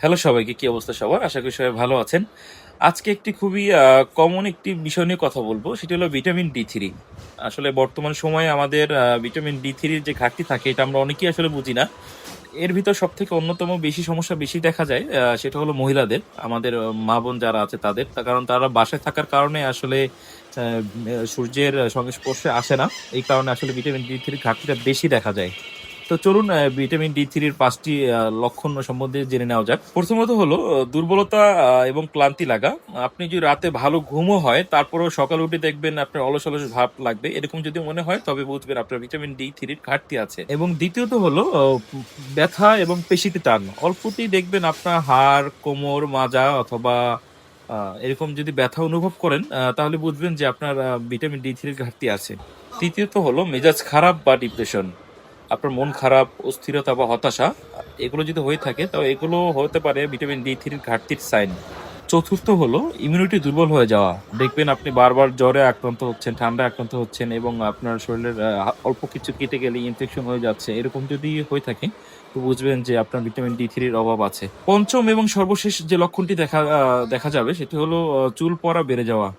Hello সবাইকে, কি অবস্থা সবার? আশা করি সবাই ভালো আছেন। আজকে একটি খুবই কমন একটি বিষয় নিয়ে কথা বলবো, সেটি হলো ভিটামিন ডি থ্রি। আসলে বর্তমান সময়ে আমাদের ভিটামিন ডি থ্রির যে ঘাটতি থাকে, এটা আমরা অনেকেই আসলে বুঝি না। এর ভিতর সব থেকে অন্যতম বেশি সমস্যা বেশি দেখা যায়, সেটা হলো মহিলাদের, আমাদের মা বোন যারা আছে তাদের। তার কারণ তারা বাসায় থাকার কারণে আসলে সূর্যের সংস্পর্শে আসে না। এই কারণে আসলে ভিটামিন ডি থ্রির ঘাটতিটা বেশি দেখা যায়। তো চলুন ভিটামিন ডি থ্রির 5টি লক্ষণ সম্বন্ধে জেনে নেওয়া যাক। প্রথমত হলো দুর্বলতা এবং ক্লান্তি লাগা। আপনি যদি রাতে ভালো ঘুমও হয়, তারপরেও সকালে উঠে দেখবেন আপনার অলস অলস ভাব লাগবে, এরকম যদি মনে হয় তবে বুঝবেন আপনার ভিটামিন ডি থ্রির ঘাটতি আছে। এবং দ্বিতীয়ত হলো ব্যথা এবং পেশিতে টান। অল্পতেই দেখবেন আপনার হাড়, কোমর, মাজা অথবা এরকম যদি ব্যথা অনুভব করেন, তাহলে বুঝবেন যে আপনার ভিটামিন ডি থ্রির ঘাটতি আছে। তৃতীয়ত হলো মেজাজ খারাপ বা ডিপ্রেশন। আপনার মন খারাপ, অস্থিরতা বা হতাশা, এগুলো যদি হয়ে থাকে তবে এগুলো হতে পারে ভিটামিন ডি থ্রির ঘাটতির সাইন। চতুর্থ হলো ইমিউনিটি দুর্বল হয়ে যাওয়া। দেখবেন আপনি বারবার জ্বরে আক্রান্ত হচ্ছেন, ঠান্ডায় আক্রান্ত হচ্ছেন এবং আপনার শরীরের অল্প কিছু কেটে গেলে ইনফেকশন হয়ে যাচ্ছে। এরকম যদি হয়ে থাকে তো বুঝবেন যে আপনার ভিটামিন ডি থ্রির অভাব আছে। পঞ্চম এবং সর্বশেষ যে লক্ষণটি দেখা যাবে সেটি হলো চুল পড়া বেড়ে যাওয়া।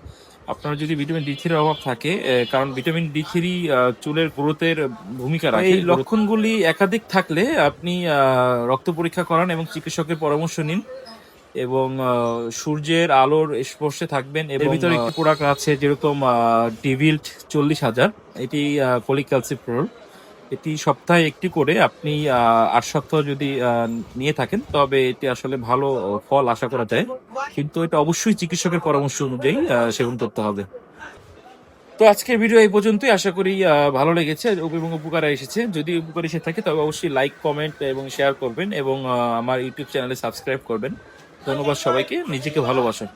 আপনার যদি ভিটামিন ডি থ্রির অভাব থাকে, কারণ ভিটামিন ডি3 চুলের গ্রোথের ভূমিকা রাখে। এই লক্ষণগুলি একাধিক থাকলে আপনি রক্ত পরীক্ষা করান এবং চিকিৎসকের পরামর্শ নিন। এবং সূর্যের আলোর স্পর্শে থাকবেন। এর ভিতরে একটি প্রোডাক্ট আছে, যেরকম ডিভিল্ট 40,000, এটি ফলিক ক্যালসিফেরল। এটি সপ্তাহে একটি করে আপনি 8 সপ্তাহ যদি নিয়ে থাকেন তবে এটি আসলে ভালো ফল আশা করা যায়। কিন্তু এটা অবশ্যই চিকিৎসকের পরামর্শ অনুযায়ী সেবন করতে হবে। তো আজকের ভিডিও এই পর্যন্তই। আশা করি ভালো লেগেছে এবং উপকারে এসেছে। যদি উপকার এসে থাকে তবে অবশ্যই লাইক, কমেন্ট এবং শেয়ার করবেন এবং আমার ইউটিউব চ্যানেলে সাবস্ক্রাইব করবেন। ধন্যবাদ সবাইকে। নিজেকে ভালোবাসুন।